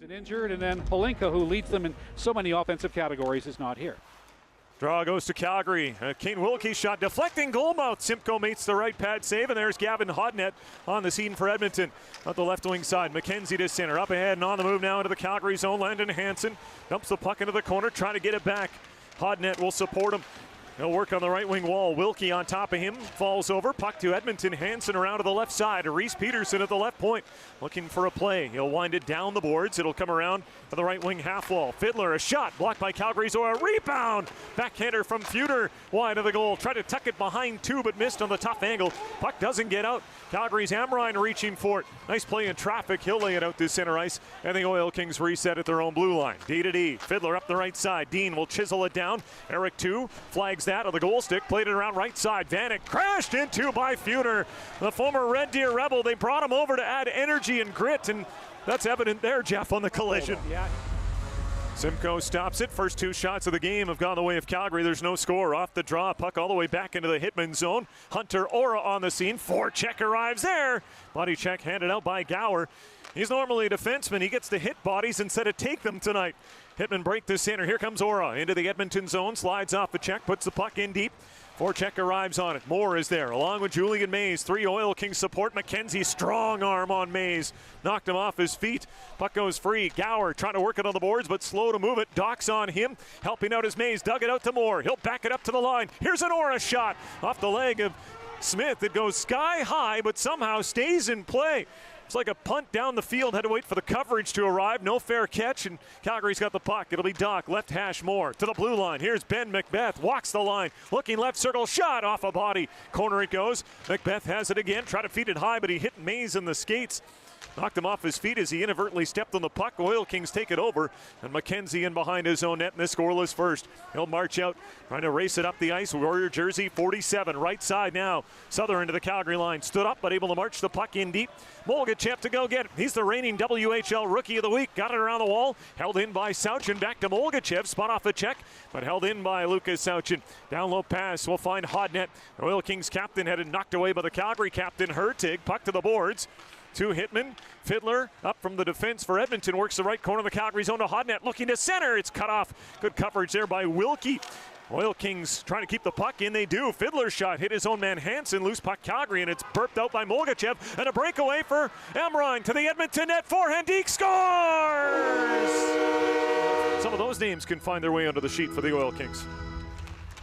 Wasn't injured, and then Polinka, who leads them in so many offensive categories, is not here. Draw goes to Calgary. Kane Wilkie shot deflecting goalmouth. Simcoe makes the right pad save, and there's Gavin Hodnett on the scene for Edmonton. On the left wing side, McKenzie to center. Up ahead and on the move now into the Calgary zone. Landon Hansen dumps the puck into the corner, trying to get it back. Hodnett will support him. He'll work on the right wing wall. Wilkie on top of him. Falls over. Puck to Edmonton. Hansen around to the left side. Reese Peterson at the left point. Looking for a play. He'll wind it down the boards. It'll come around to the right wing half wall. Fiddler, a shot. Blocked by Calgary's or a rebound. Backhander from Feuder. Wide of the goal. Tried to tuck it behind two, but missed on the tough angle. Puck doesn't get out. Calgary's Amrine reaching for it. Nice play in traffic. He'll lay it out to center ice. And the Oil Kings reset at their own blue line. D to D. Fiddler up the right side. Dean will chisel it down. Eric 2 flags that on the goal stick. Played it around right side. Vanek crashed into by Feuder. The former Red Deer Rebel. They brought him over to add energy and grit, and that's evident there, Jeff, on the collision. Yeah. Simcoe stops it. First two shots of the game have gone the way of Calgary. There's no score. Off the draw. Puck all the way back into the Hitman zone. Hunter Ora on the scene. Forecheck arrives there. Body check handed out by Gower. He's normally a defenseman. He gets to hit bodies instead of take them tonight. Hitman break the center. Here comes Ora into the Edmonton zone. Slides off the check. Puts the puck in deep. Forecheck arrives on it. Moore is there, along with Julian Mays. Three Oil Kings support. McKenzie, strong arm on Mays. Knocked him off his feet. Puck goes free. Gower trying to work it on the boards, but slow to move it. Doc's on him. Helping out as Mays. Dug it out to Moore. He'll back it up to the line. Here's an Ora shot off the leg of Smith. It goes sky high, but somehow stays in play. It's like a punt down the field. Had to wait for the coverage to arrive. No fair catch, and Calgary's got the puck. It'll be Doc, left hash Moore to the blue line. Here's Ben MacBeath, walks the line, looking left circle, shot off a body. Corner it goes. MacBeath has it again. Try to feed it high, but he hit Mays in the skates. Knocked him off his feet as he inadvertently stepped on the puck. Oil Kings take it over, and McKenzie in behind his own net in this scoreless first. He'll march out, trying to race it up the ice. Warrior jersey 47, right side now. Southern into the Calgary line. Stood up, but able to march the puck in deep. Molgachev to go get it. He's the reigning WHL Rookie of the Week. Got it around the wall. Held in by Sauchin. Back to Molgachev. Spun off the check, but held in by Lucas Sauchin. Down low pass. We'll find Hodnett. The Oil Kings captain had it knocked away by the Calgary captain, Hertig. Puck to the boards. To Hitman. Fiddler up from the defense for Edmonton. Works the right corner of the Calgary zone to Hodnett. Looking to center. It's cut off. Good coverage there by Wilkie. Oil Kings trying to keep the puck in. They do. Fiddler shot. Hit his own man Hansen. Loose puck Calgary, and it's burped out by Molgachev. And a breakaway for Amrine to the Edmonton net. Forehand. Deke scores! Some of those names can find their way onto the sheet for the Oil Kings.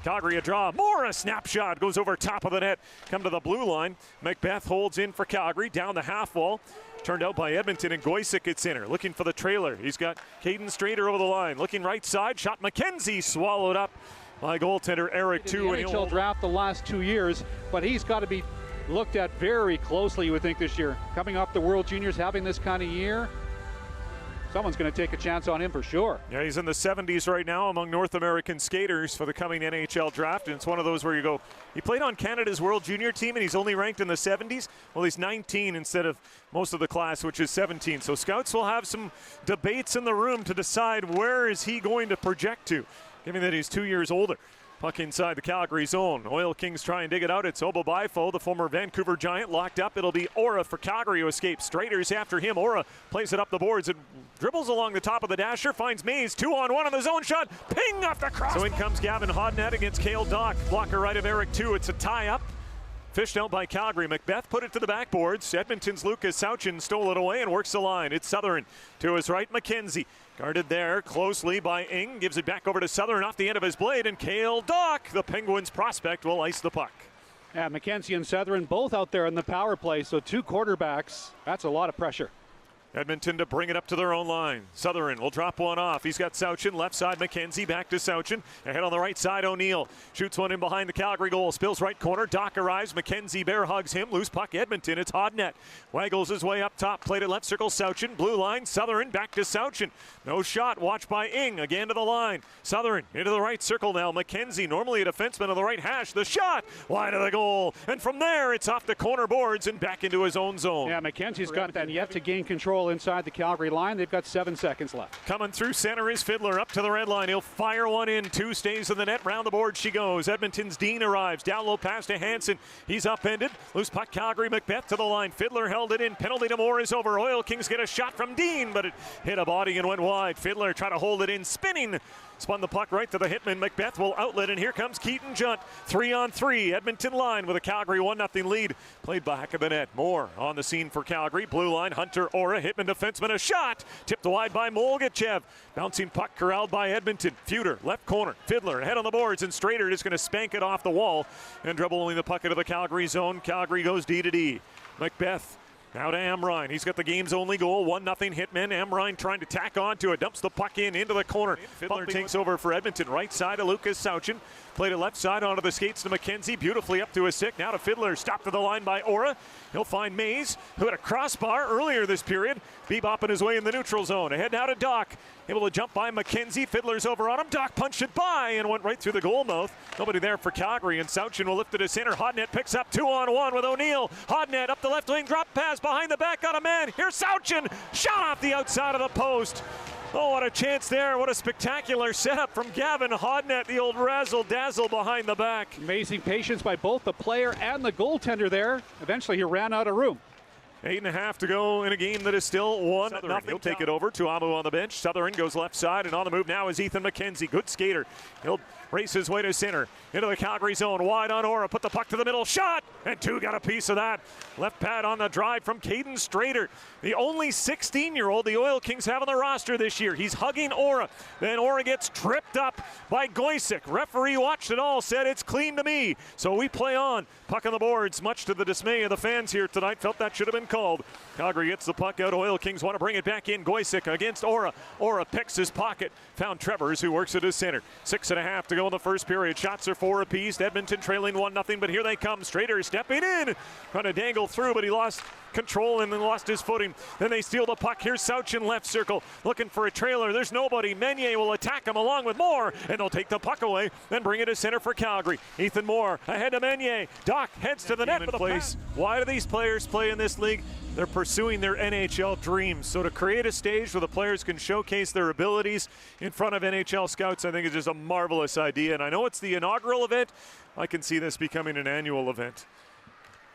Calgary a draw. Moore a snapshot. Goes over top of the net. Come to the blue line. MacBeath holds in for Calgary. Down the half wall. Turned out by Edmonton, and Goysick at center. Looking for the trailer. He's got Caden Strader over the line. Looking right side. Shot McKenzie. Swallowed up by goaltender Eric 2. In the NHL draft the last 2 years, but he's got to be looked at very closely, you would think, this year. Coming off the World Juniors, having this kind of year. Someone's going to take a chance on him for sure. Yeah, he's in the 70s right now among North American skaters for the coming NHL draft. And it's one of those where you go, he played on Canada's World Junior team and he's only ranked in the 70s. Well, he's 19 instead of most of the class, which is 17. So scouts will have some debates in the room to decide where is he going to project to, given that he's 2 years older. Puck inside the Calgary zone. Oil Kings try and dig it out. It's Obobaifo, the former Vancouver Giant, locked up. It'll be Ora for Calgary who escapes. Strader's after him. Ora plays it up the boards and dribbles along the top of the dasher. Finds Mays. 2-on-1 on the zone shot. Ping off the cross. So in comes Gavin Hodnett against Cale Dock. Blocker right of Eric 2. It's a tie-up. Fished out by Calgary. MacBeath put it to the backboards. Edmonton's Lucas Sauchin stole it away and works the line. It's Southern to his right. McKenzie guarded there closely by Ing. Gives it back over to Southern off the end of his blade. And Cale Dock, the Penguins prospect, will ice the puck. Yeah, McKenzie and Southern both out there in the power play. So two quarterbacks. That's a lot of pressure. Edmonton to bring it up to their own line. Southern will drop one off. He's got Sauchin, left side McKenzie, back to Sauchin. Ahead on the right side, O'Neill. Shoots one in behind the Calgary goal. Spills right corner. Doc arrives. McKenzie bear hugs him. Loose puck, Edmonton. It's Hodnett. Waggles his way up top. Played it left circle, Sauchin. Blue line, Southern back to Sauchin. No shot. Watched by Ing. Again to the line. Southern into the right circle now. McKenzie, normally a defenseman on the right hash. The shot wide of the goal. And from there, it's off the corner boards and back into his own zone. Yeah, McKenzie's got that yet to gain control ball inside the Calgary line. They've got 7 seconds left. Coming through center is Fiddler up to the red line. He'll fire one in. 2 stays in the net. Round the board she goes. Edmonton's Dean arrives. Down low pass to Hansen. He's upended. Loose puck Calgary. MacBeath to the line. Fiddler held it in. Penalty to Moore is over. Oil Kings get a shot from Dean, but it hit a body and went wide. Fiddler trying to hold it in. Spinning. Spun the puck right to the hitman. MacBeath will outlet, and here comes Keaton Junt. 3-on-3. Edmonton line with a Calgary 1-0 lead. Played back of the net. Moore on the scene for Calgary. Blue line. Hunter Ora. Hitman defenseman. A shot. Tipped wide by Molgachev. Bouncing puck corralled by Edmonton. Feuder. Left corner. Fiddler ahead on the boards, and Strader is going to spank it off the wall and dribbling the puck into the Calgary zone. Calgary goes D to D. MacBeath. Now to Amrine. He's got the game's only goal. 1-0 hitman. Amrine trying to tack on to it. Dumps the puck into the corner. Fiddler takes over for Edmonton. Right side to Lucas Sauchin. Played it left side onto the skates to McKenzie. Beautifully up to his stick. Now to Fiddler. Stopped to the line by Ora. He'll find Mays, who had a crossbar earlier this period. Bebopping his way in the neutral zone. Ahead now to Doc. Able to jump by McKenzie. Fiddler's over on him. Doc punched it by and went right through the goal mouth. Nobody there for Calgary, and Sauchin will lift it to center. Hodnett picks up 2-on-1 with O'Neill. Hodnett up the left wing. Drop pass behind the back on a man. Here's Sauchin. Shot off the outside of the post. Oh, what a chance there. What a spectacular setup from Gavin Hodnett, the old razzle-dazzle behind the back. Amazing patience by both the player and the goaltender there. Eventually, he ran out of room. 8.5 to go in a game that is still 1-0. He'll take it over. Tuamu on the bench. Southern goes left side, and on the move now is Ethan McKenzie. Good skater. He'll race his way to center. Into the Calgary zone. Wide on Ora. Put the puck to the middle. Shot! And 2 got a piece of that. Left pad on the drive from Caden Strader. The only 16-year-old the Oil Kings have on the roster this year. He's hugging Ora. Then Ora gets tripped up by Goysick. Referee watched it all. Said it's clean to me. So we play on. Puck on the boards. Much to the dismay of the fans here tonight. Felt that should have been called. Calgary gets the puck out. Oil Kings want to bring it back in. Goysick against Ora. Ora picks his pocket. Found Trevors, who works at his center. 6.5 to go in the first period. Shots are 4 apiece. Edmonton trailing 1-0, but here they come. Strader stepping in. Trying to dangle through, but he lost control and then lost his footing. Then they steal the puck. Here's Sauchin left circle. Looking for a trailer. There's nobody. Meunier will attack him along with Moore, and they'll take the puck away, then bring it to center for Calgary. Ethan Moore ahead to Meunier. Doc heads to the net with a pass. Why do these players play in this league? They're pursuing their NHL dreams. So to create a stage where the players can showcase their abilities in front of NHL scouts, I think is just a marvelous idea. And I know it's the inaugural event. I can see this becoming an annual event.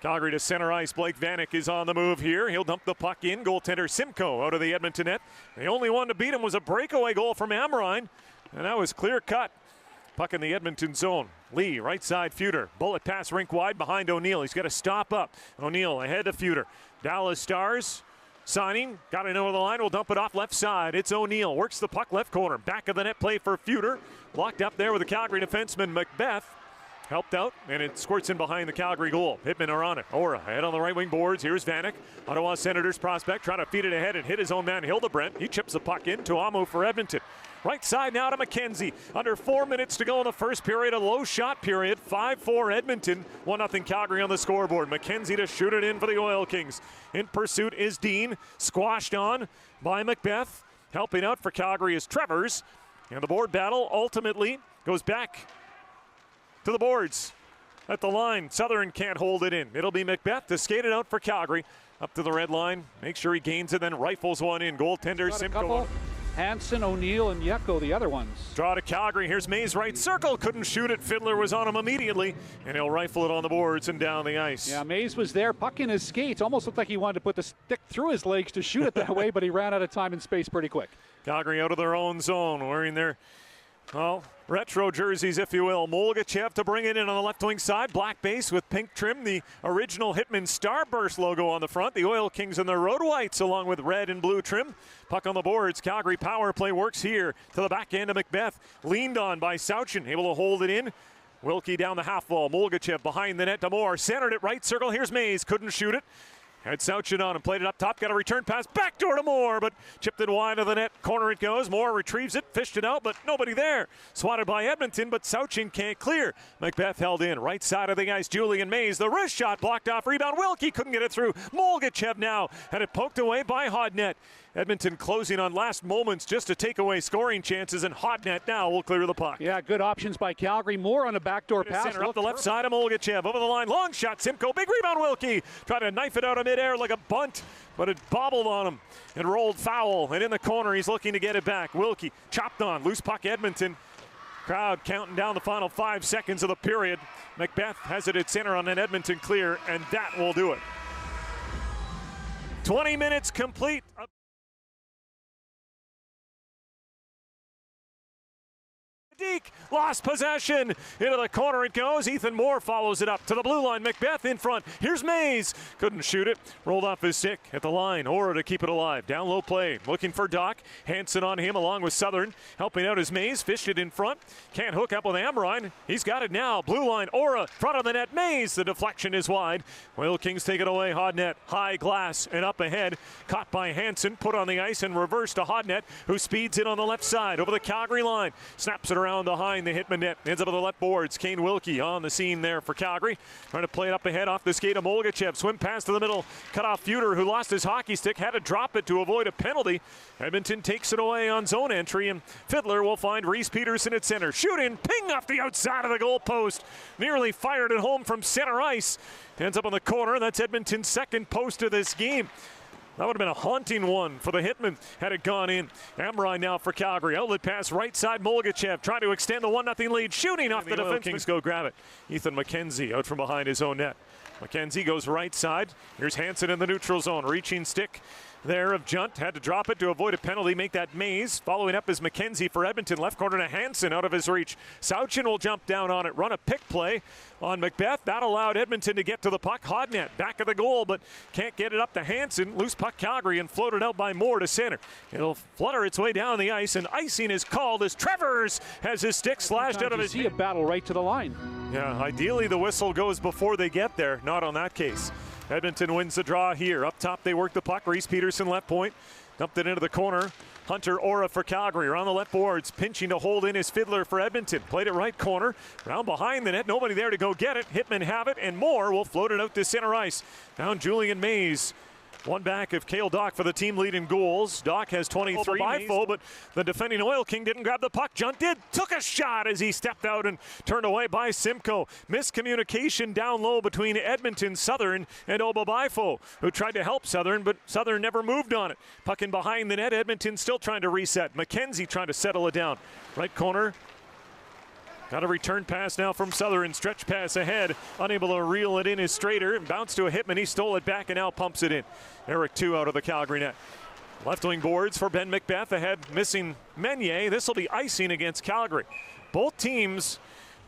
Calgary to center ice. Blake Vanek is on the move here. He'll dump the puck in. Goaltender Simcoe out of the Edmonton net. The only one to beat him was a breakaway goal from Amrine, and that was clear cut. Puck in the Edmonton zone. Lee, right side, Feuder. Bullet pass rink wide behind O'Neill. He's got to stop up. O'Neill ahead to Feuder. Dallas Stars signing. Got it over the line. We'll dump it off left side. It's O'Neill. Works the puck left corner. Back of the net play for Feuder. Locked up there with the Calgary defenseman MacBeath. Helped out, and it squirts in behind the Calgary goal. Hitman are on it. Ora ahead on the right wing boards. Here's Vanek. Ottawa Senators prospect trying to feed it ahead and hit his own man Hildebrand. He chips the puck in to Amu for Edmonton. Right side now to McKenzie. Under 4 minutes to go in the first period. A low shot period. 5-4 Edmonton. 1-0 Calgary on the scoreboard. McKenzie to shoot it in for the Oil Kings. In pursuit is Dean. Squashed on by MacBeath. Helping out for Calgary is Trevors. And the board battle ultimately goes back to the boards at the line. Southern can't hold it in. It'll be MacBeath to skate it out for Calgary. Up to the red line. Make sure he gains it, then rifles one in. Goaltender Simcoe. Hansen, O'Neill, and Yeko, the other ones. Draw to Calgary. Here's Mays right circle. Couldn't shoot it. Fiddler was on him immediately, and he'll rifle it on the boards and down the ice. Yeah, Mays was there, puck in his skates. Almost looked like he wanted to put the stick through his legs to shoot it that way, but he ran out of time and space pretty quick. Calgary out of their own zone, wearing their retro jerseys, if you will. Molgachev to bring it in on the left wing side. Black base with pink trim. The original Hitman Starburst logo on the front. The Oil Kings in their road whites along with red and blue trim. Puck on the boards. Calgary power play works here to the back end of MacBeath. Leaned on by Sauchin. Able to hold it in. Wilkie down the half wall. Molgachev behind the net to Moore. Centered it right circle. Here's Mays. Couldn't shoot it. Had Sauchin on and played it up top. Got a return pass. Backdoor to Moore, but chipped it wide of the net. Corner it goes. Moore retrieves it. Fished it out, but nobody there. Swatted by Edmonton, but Sauchin can't clear. MacBeath held in. Right side of the ice. Julian Mays. The wrist shot blocked off. Rebound. Wilkie couldn't get it through. Molgachev now had it poked away by Hodnett. Edmonton closing on last moments just to take away scoring chances, and Hodnett now will clear the puck. Yeah, good options by Calgary. More on a backdoor pass. Center up the left side of Molgachev. Over the line, long shot, Simcoe. Big rebound, Wilkie. Trying to knife it out of midair like a bunt, but it bobbled on him and rolled foul. And in the corner, he's looking to get it back. Wilkie chopped on. Loose puck, Edmonton. Crowd counting down the final 5 seconds of the period. MacBeath has it at center on an Edmonton clear, and that will do it. 20 minutes complete. Deke lost possession. Into the corner it goes. Ethan Moore follows it up to the blue line. MacBeath in front. Here's Mays. Couldn't shoot it. Rolled off his stick at the line. Aura to keep it alive. Down low play. Looking for Doc. Hansen on him along with Southern. Helping out as Mays. Fished it in front. Can't hook up with Amrine. He's got it now. Blue line. Aura. Front of the net. Mays. The deflection is wide. Whale Kings take it away. Hodnett. High glass and up ahead. Caught by Hansen. Put on the ice and reversed to Hodnett, who speeds it on the left side. Over the Calgary line. Snaps it around behind the Hitman net. Ends up on the left boards. Kane Wilkie on the scene there for Calgary. Trying to play it up ahead off the skate of Molgachev. Swim pass to the middle. Cut off Feuder, who lost his hockey stick. Had to drop it to avoid a penalty. Edmonton takes it away on zone entry, and Fiddler will find Reese Peterson at center. Shooting, ping off the outside of the goalpost. Nearly fired it home from center ice. Ends up on the corner. That's Edmonton's second post of this game. That would have been a haunting one for the Hitmen had it gone in. Amrine now for Calgary. Outlet pass right side. Molgachev trying to extend the 1-0 lead. Shooting off the defense. Kings go grab it. Ethan McKenzie out from behind his own net. McKenzie goes right side. Here's Hansen in the neutral zone. Reaching stick there of Junt. Had to drop it to avoid a penalty. Make that Mays. Following up is McKenzie for Edmonton. Left corner to Hansen out of his reach. Sauchin will jump down on it. Run a pick play on MacBeath. That allowed Edmonton to get to the puck. Hodnett back of the goal, but can't get it up to Hansen. Loose puck Calgary and floated out by Moore to center. It'll flutter its way down the ice, and icing is called as Trevors has his stick slashed out of his. See a battle right to the line. Yeah, ideally the whistle goes before they get there. Not on that case. Edmonton wins the draw here. Up top they work the puck. Reese Peterson left point. Dumped it into the corner. Hunter Aura for Calgary. Around the left boards. Pinching to hold in his Fiddler for Edmonton. Played it right corner. Round behind the net. Nobody there to go get it. Hitmen have it, and Moore will float it out to center ice. Down Julian Mays. One back of Cale Doc for the team lead in goals. Doc has 23 by full, but the defending Oil King didn't grab the puck. Junt did. Took a shot as he stepped out and turned away by Simcoe. Miscommunication down low between Edmonton, Southern, and Obabifo, who tried to help Southern, but Southern never moved on it. Puck in behind the net. Edmonton still trying to reset. McKenzie trying to settle it down. Right corner. Got a return pass now from Southern. Stretch pass ahead. Unable to reel it in his straighter. Bounced to a Hitman. He stole it back and now pumps it in. Eric 2 out of the Calgary net. Left wing boards for Ben MacBeath ahead. Missing Meunier. This will be icing against Calgary. Both teams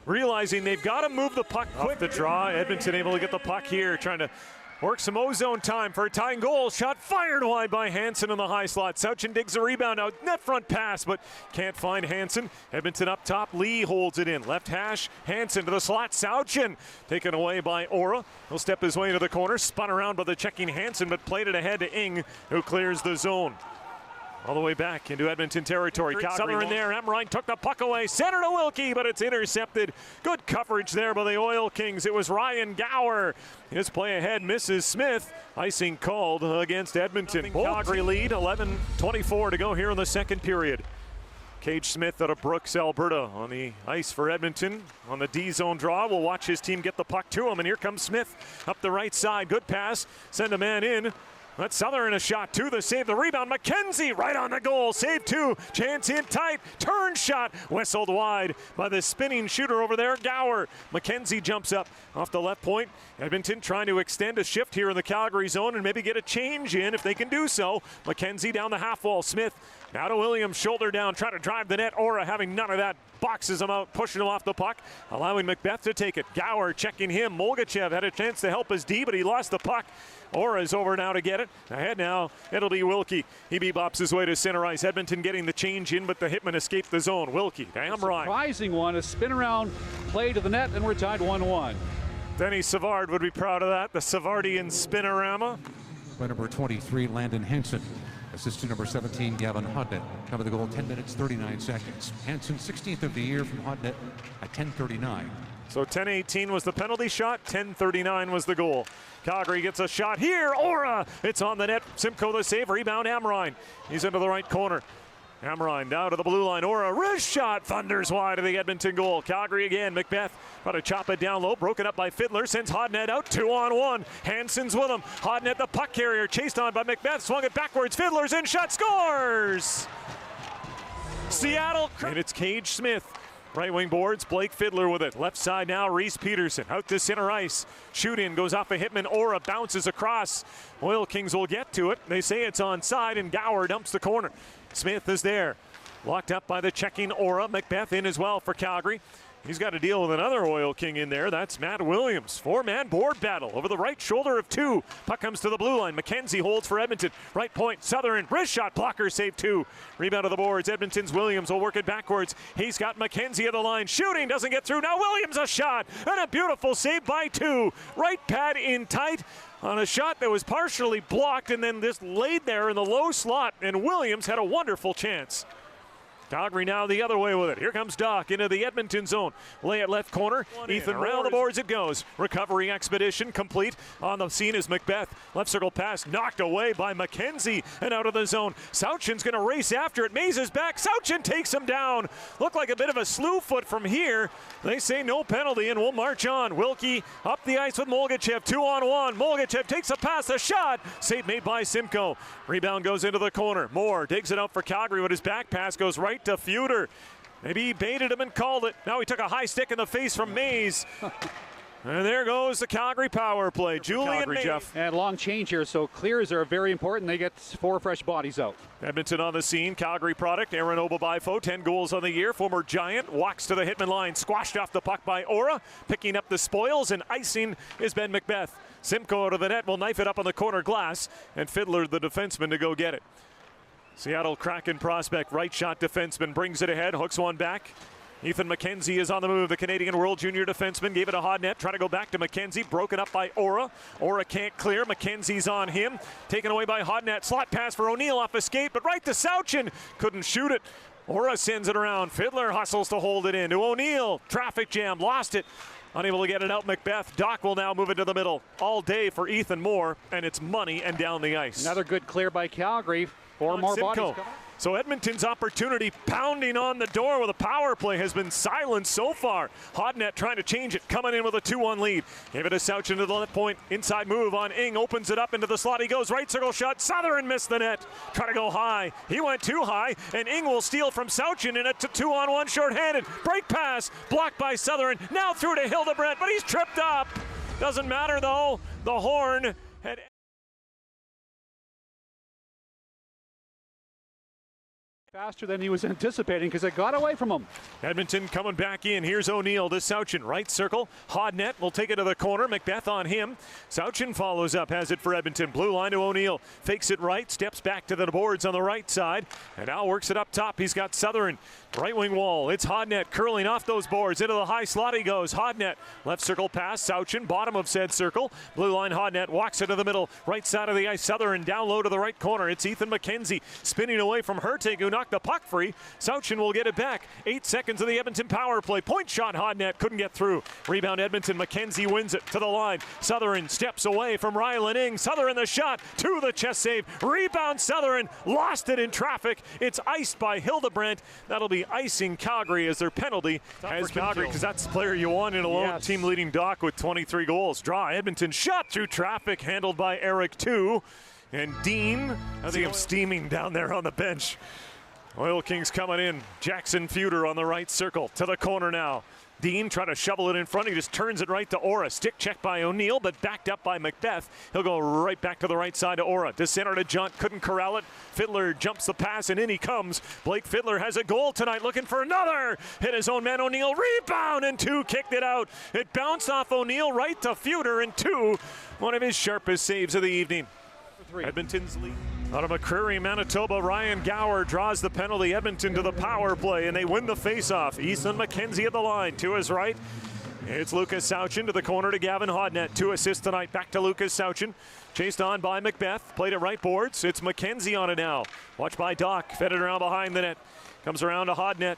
realizing they've got to move the puck quick. Off the draw. Edmonton able to get the puck here. Trying to work some ozone time for a tying goal. Shot fired wide by Hansen in the high slot. Sauchin digs the rebound out. Net front pass, but can't find Hansen. Edmonton up top. Lee holds it in. Left hash. Hansen to the slot. Sauchin taken away by Aura. He'll step his way into the corner. Spun around by the checking Hansen, but played it ahead to Ing, who clears the zone. All the way back into Edmonton territory. Southern there. Amrine took the puck away. Center to Wilkie, but it's intercepted. Good coverage there by the Oil Kings. It was Ryan Gower. His play ahead misses Smith. Icing called against Edmonton. Calgary lead. 11:24 to go here in the second period. Cage Smith out of Brooks, Alberta on the ice for Edmonton. On the D-zone draw, we'll watch his team get the puck to him. And here comes Smith up the right side. Good pass. Send a man in. That's Southern a shot to the save, the rebound. McKenzie right on the goal. Save 2. Chance in tight. Turn shot. Whistled wide by the spinning shooter over there, Gower. McKenzie jumps up off the left point. Edmonton trying to extend a shift here in the Calgary zone and maybe get a change in if they can do so. McKenzie down the half wall. Smith now to Williams. Shoulder down. Trying to drive the net. Aura having none of that. Boxes him out, pushing him off the puck, allowing MacBeath to take it. Gower checking him. Molgachev had a chance to help his D, but he lost the puck. Aura's over now to get it. Ahead now, it'll be Wilkie. He bebops his way to center ice. Edmonton getting the change in, but the Hitman escaped the zone. Wilkie, damn right. Surprising one, a spin around play to the net, and we're tied 1-1. Denny Savard would be proud of that. The Savardian spinorama. By number 23, Landon Hansen. Assist to number 17, Gavin Hodnett. Cover the goal, 10 minutes, 39 seconds. Hansen, 16th of the year from Hodnett at 10:39. So 10:18 was the penalty shot, 10:39 was the goal. Calgary gets a shot here. Aura! It's on the net. Simcoe the save. Rebound Amrine. He's into the right corner. Amrine down to the blue line. Aura, wrist shot, thunders wide of the Edmonton goal. Calgary again. MacBeath trying to chop it down low. Broken up by Fiddler. Sends Hodnett out. 2-on-1. Hansen's with him. Hodnett, the puck carrier, chased on by MacBeath. Swung it backwards. Fiddler's in. Shot, scores! Seattle. And it's Cage Smith. Right wing boards, Blake Fiddler with it. Left side now, Reese Peterson. Out to center ice. Shoot in, goes off a Hitman. Aura bounces across. Oil Kings will get to it. They say it's onside, and Gower dumps the corner. Smith is there. Locked up by the checking Aura. MacBeath in as well for Calgary. He's got to deal with another Oil King in there. That's Matt Williams. Four-man board battle over the right shoulder of two. Puck comes to the blue line. McKenzie holds for Edmonton. Right point, Southern. Wrist shot, blocker, save two. Rebound of the boards. Edmonton's Williams will work it backwards. He's got McKenzie at the line. Shooting, doesn't get through. Now Williams a shot. And a beautiful save by two. Right pad in tight on a shot that was partially blocked and then just laid there in the low slot. And Williams had a wonderful chance. Calgary now the other way with it. Here comes Doc into the Edmonton zone. Lay at left corner. Ethan round the boards it goes. Recovery expedition complete. On the scene is MacBeath. Left circle pass knocked away by McKenzie and out of the zone. Sauchin's going to race after it. Mays is back. Sauchin takes him down. Looked like a bit of a slew foot from here. They say no penalty and we'll march on. Wilkie up the ice with Molgachev. 2-on-1. Molgachev takes a pass, a shot. Save made by Simcoe. Rebound goes into the corner. Moore digs it out for Calgary, but his back pass goes right to Feuder. Maybe he baited him and called it. Now he took a high stick in the face from Mays. And there goes the Calgary power play. Julian Mays. Jeff. And long change here, so clears are very important. They get 4 fresh bodies out. Edmonton on the scene. Calgary product. Aaron Obabaifo, 10 goals on the year. Former Giant walks to the Hitman line. Squashed off the puck by Aura. Picking up the spoils and icing is Ben MacBeath. Simcoe out of the net will knife it up on the corner glass. And Fiddler, the defenseman, to go get it. Seattle Kraken prospect, right shot defenseman, brings it ahead, hooks one back. Ethan McKenzie is on the move. The Canadian World Junior defenseman gave it a Hodnett, trying to go back to McKenzie, broken up by Aura. Aura can't clear, McKenzie's on him. Taken away by Hodnett, slot pass for O'Neill off escape, but right to Sauchin, couldn't shoot it. Aura sends it around, Fiddler hustles to hold it in to O'Neill, traffic jam, lost it. Unable to get it out, MacBeath. Doc will now move it to the middle. All day for Ethan Moore, and it's money and down the ice. Another good clear by Calgary. 4 more bodies. So Edmonton's opportunity pounding on the door with a power play has been silenced so far. Hodnett trying to change it, coming in with a 2-1 lead. Gave it to Sauchin to the left point. Inside move on Ing, opens it up into the slot. He goes right circle shot. Southern missed the net. Try to go high. He went too high, and Ing will steal from Sauchin in a 2-on-1 shorthanded. Break pass, blocked by Southern. Now through to Hildebrandt, but he's tripped up. Doesn't matter though. The horn had faster than he was anticipating because it got away from him. Edmonton coming back in. Here's O'Neill to Sauchin. Right circle. Hodnett will take it to the corner. MacBeath on him. Sauchin follows up. Has it for Edmonton. Blue line to O'Neill. Fakes it right. Steps back to the boards on the right side. And now works it up top. He's got Southern. Right wing wall. It's Hodnett curling off those boards. Into the high slot he goes. Hodnett. Left circle pass. Sauchin. Bottom of said circle. Blue line Hodnett. Walks into the middle. Right side of the ice. Southern down low to the right corner. It's Ethan McKenzie spinning away from Hertig, who knocked the puck free. Sauchin will get it back. 8 seconds of the Edmonton power play. Point shot Hodnett. Couldn't get through. Rebound Edmonton. McKenzie wins it to the line. Southern steps away from Rylan Ing. Southern the shot. To the chest save. Rebound Southern. Lost it in traffic. It's iced by Hildebrandt. That'll be icing Calgary as their penalty as Calgary, because that's the player you want in a lone. Yes. Team leading Doc with 23 goals. Draw Edmonton shot through traffic, handled by Eric 2. And Dean, I think I'm steaming down there on the bench. Oil Kings coming in. Jackson Feuder on the right circle to the corner now. Dean trying to shovel it in front. He just turns it right to Aura. Stick check by O'Neill, but backed up by MacBeath. He'll go right back to the right side to Aura. To center to Junt. Couldn't corral it. Fiddler jumps the pass, and in he comes. Blake Fiddler has a goal tonight, looking for another. Hit his own man O'Neill. Rebound, and 2 kicked it out. It bounced off O'Neill right to Feuder, and 2. One of his sharpest saves of the evening. Edmonton's lead. Out of McCreary, Manitoba, Ryan Gower draws the penalty. Edmonton to the power play, and they win the faceoff. Ethan McKenzie at the line. To his right, it's Lucas Sauchin to the corner to Gavin Hodnett. 2 assists tonight. Back to Lucas Sauchin. Chased on by MacBeath. Played it right boards. It's McKenzie on it now. Watched by Doc. Fed it around behind the net. Comes around to Hodnett.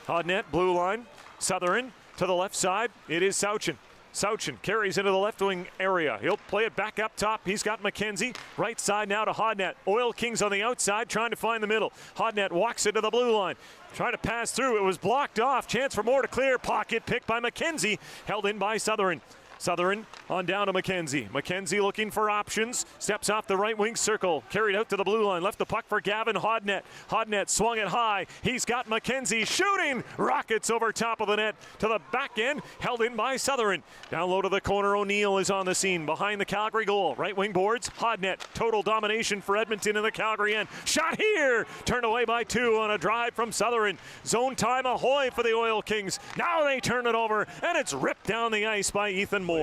Hodnett, blue line. Southern to the left side. It is Sauchin. Sauchin carries into the left wing area. He'll play it back up top. He's got McKenzie. Right side now to Hodnett. Oil Kings on the outside trying to find the middle. Hodnett walks into the blue line. Trying to pass through. It was blocked off. Chance for more to clear. Pocket picked by McKenzie. Held in by Southern. Southern on down to McKenzie. McKenzie looking for options. Steps off the right wing circle. Carried out to the blue line. Left the puck for Gavin Hodnett. Hodnett swung it high. He's got McKenzie shooting. Rockets over top of the net to the back end. Held in by Southern. Down low to the corner. O'Neill is on the scene behind the Calgary goal. Right wing boards. Hodnett. Total domination for Edmonton in the Calgary end. Shot here. Turned away by 2 on a drive from Southern. Zone time ahoy for the Oil Kings. Now they turn it over and it's ripped down the ice by Ethan Moore.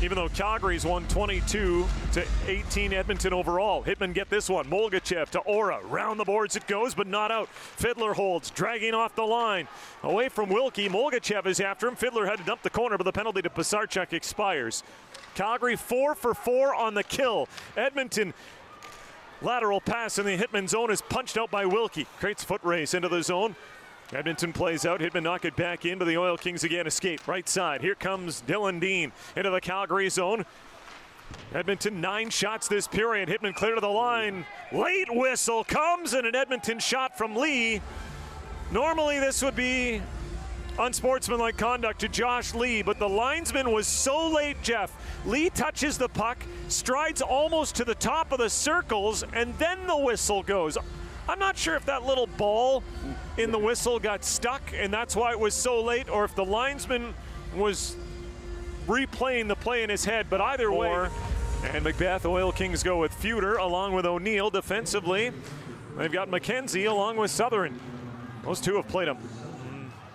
Even though Calgary's won 22-18 Edmonton overall. Hitman get this one. Molgachev to Aura. Round the boards it goes, but not out. Fiddler holds, dragging off the line. Away from Wilkie. Molgachev is after him. Fiddler had to dump the corner, but the penalty to Pisarchuk expires. Calgary 4 for 4 on the kill. Edmonton lateral pass in the Hitman zone is punched out by Wilkie. Creates foot race into the zone. Edmonton plays out. Hitman knock it back in, but the Oil Kings again escape. Right side. Here comes Dylan Dean into the Calgary zone. Edmonton 9 shots this period. Hitman clear to the line. Late whistle comes and an Edmonton shot from Lee. Normally this would be unsportsmanlike conduct to Josh Lee, but the linesman was so late, Jeff. Lee touches the puck, strides almost to the top of the circles, and then the whistle goes. I'm not sure if that little ball in the whistle got stuck and that's why it was so late, or if the linesman was replaying the play in his head, but either way. And MacBeath, Oil Kings go with Feuder along with O'Neill defensively. They've got McKenzie along with Southern. Those two have played a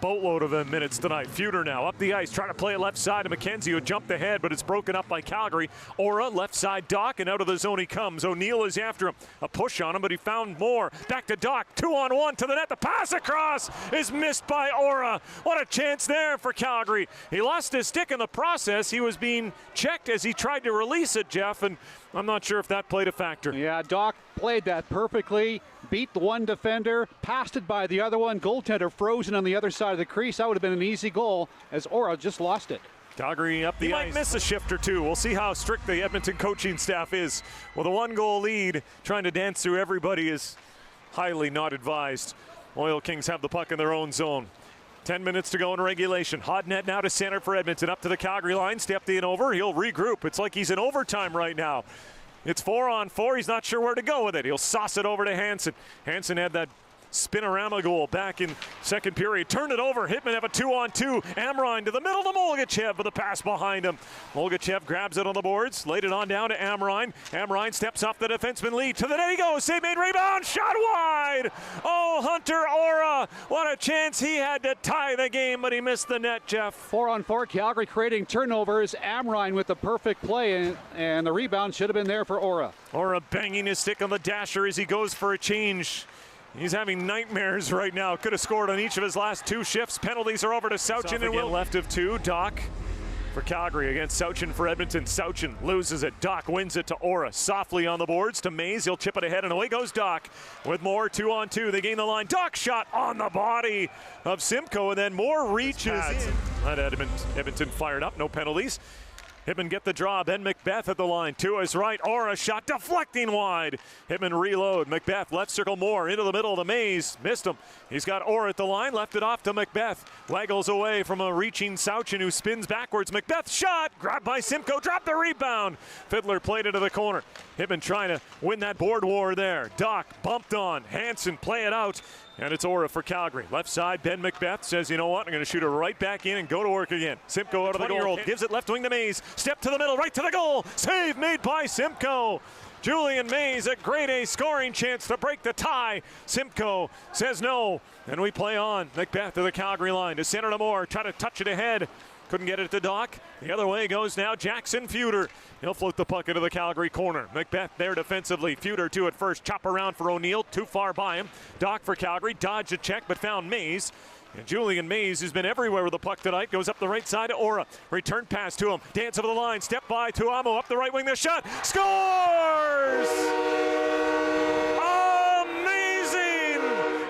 boatload of minutes tonight. Feuder now up the ice, trying to play it left side to McKenzie, who jumped ahead, but it's broken up by Calgary. Aura, left side Doc, and out of the zone he comes. O'Neill is after him. A push on him, but he found more. Back to Doc, 2-on-1 to the net. The pass across is missed by Aura. What a chance there for Calgary. He lost his stick in the process. He was being checked as he tried to release it, Jeff, and I'm not sure if that played a factor. Yeah, Doc played that perfectly. Beat the one defender, passed it by the other one. Goaltender frozen on the other side of the crease. That would have been an easy goal as Aura just lost it. Calgary up the ice. Might miss a shift or two. We'll see how strict the Edmonton coaching staff is. With a 1-goal lead, trying to dance through everybody is highly not advised. Oil Kings have the puck in their own zone. 10 minutes to go in regulation. Hodnett now to center for Edmonton. Up to the Calgary line. Stepped in over. He'll regroup. It's like he's in overtime right now. It's 4-on-4. He's not sure where to go with it. He'll sauce it over to Hansen. Hansen had that spinorama goal back in second period. Turned it over. Hitman have a 2-on-2. Amrine to the middle to Molgachev with a pass behind him. Molgachev grabs it on the boards. Laid it on down to Amrine. Amrine steps off the defenseman lead. To the net he goes. Save made, rebound. Shot wide. Oh, Hunter Aura. What a chance he had to tie the game, but he missed the net, Jeff. 4-on-4. Calgary creating turnovers. Amrine with the perfect play, and the rebound should have been there for Aura. Aura banging his stick on the dasher as he goes for a change. He's having nightmares right now. Could have scored on each of his last 2 shifts. Penalties are over to Sauchin and left of 2. Doc for Calgary against Sauchin for Edmonton. Sauchin loses it. Doc wins it to Aura. Softly on the boards to Mays. He'll chip it ahead and away goes Doc. With more 2-on-2. They gain the line. Doc shot on the body of Simcoe, and then more reaches in. Let Edmonton fired up. No penalties. Hitman get the draw. Then MacBeath at the line. To his right. Aura shot deflecting wide. Hitman reload. MacBeath left circle more into the middle of the maze. Missed him. He's got Aura at the line. Left it off to MacBeath. Waggles away from a reaching Sauchin who spins backwards. MacBeath shot. Grabbed by Simcoe. Dropped the rebound. Fiddler played it to the corner. Hitman trying to win that board war there. Doc bumped on. Hansen play it out. And it's Aura for Calgary. Left side, Ben MacBeath says, you know what, I'm going to shoot it right back in and go to work again. Simcoe out of the goal. Gives it left wing to Mays. Step to the middle, right to the goal. Save made by Simcoe. Julian Mays, a grade A scoring chance to break the tie. Simcoe says no, and we play on. MacBeath to the Calgary line. To center to Moore. Try to touch it ahead. Couldn't get it to Doc. The other way goes now Jackson Feuder. He'll float the puck into the Calgary corner. MacBeath there defensively. Feuder to it first. Chop around for O'Neill. Too far by him. Doc for Calgary. Dodged a check but found Mays. And Julian Mays, who's been everywhere with the puck tonight, goes up the right side to Aura. Return pass to him. Dance over the line. Step by Tuamo. Up the right wing. The shot. Scores! Amazing!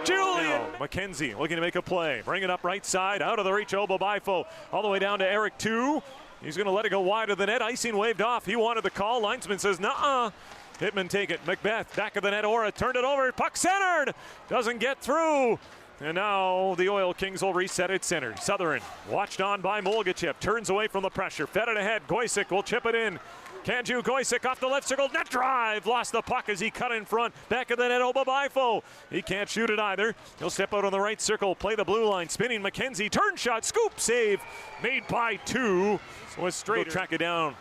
Julian McKenzie looking to make a play. Bring it up right side, out of the reach, Obabifo. All the way down to Eric 2. He's going to let it go wide of the net. Icing waved off. He wanted the call. Linesman says, nuh-uh. Hitman take it. MacBeath, back of the net. Aura turned it over. Puck centered. Doesn't get through. And now the Oil Kings will reset it center. Southern, watched on by Mulgachev. Turns away from the pressure. Fed it ahead. Goysick will chip it in. Kanju Goysick off the left circle. Net drive. Lost the puck as he cut in front. Back of the net, Obabifo. He can't shoot it either. He'll step out on the right circle. Play the blue line. Spinning McKenzie. Turn shot. Scoop. Save. Made by 2. Was straight. Track it down.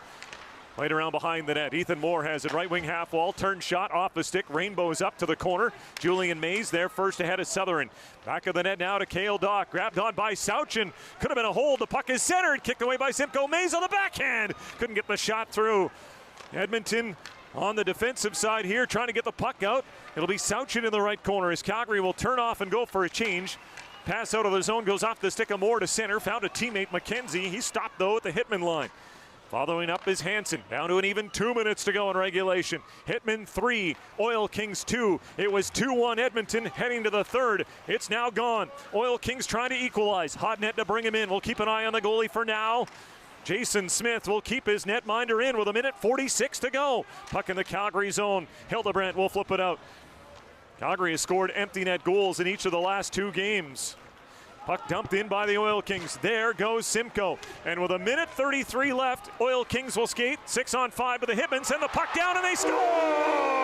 Right around behind the net. Ethan Moore has it. Right wing half wall. Turn shot off the stick. Rainbows up to the corner. Julian Mays there first ahead of Southern. Back of the net now to Cale Dock. Grabbed on by Sauchin. Could have been a hold. The puck is centered. Kicked away by Simcoe. Mays on the backhand. Couldn't get the shot through. Edmonton on the defensive side here trying to get the puck out. It'll be Sauchin in the right corner as Calgary will turn off and go for a change. Pass out of the zone goes off the stick of Moore to center. Found a teammate, McKenzie. He stopped though at the Hitman line. Following up is Hansen, down to an even 2 minutes to go in regulation. Hitman 3, Oil Kings 2. It was 2-1 Edmonton heading to the third. It's now gone. Oil Kings trying to equalize. Hodnett to bring him in. We'll keep an eye on the goalie for now. Jason Smith will keep his netminder in with 1:46 to go. Puck in the Calgary zone. Hildebrandt will flip it out. Calgary has scored empty net goals in each of the last 2 games. Puck dumped in by the Oil Kings. There goes Simcoe. And with 1:33 left, Oil Kings will skate 6-on-5 with the Hitmen. Send the puck down and they score!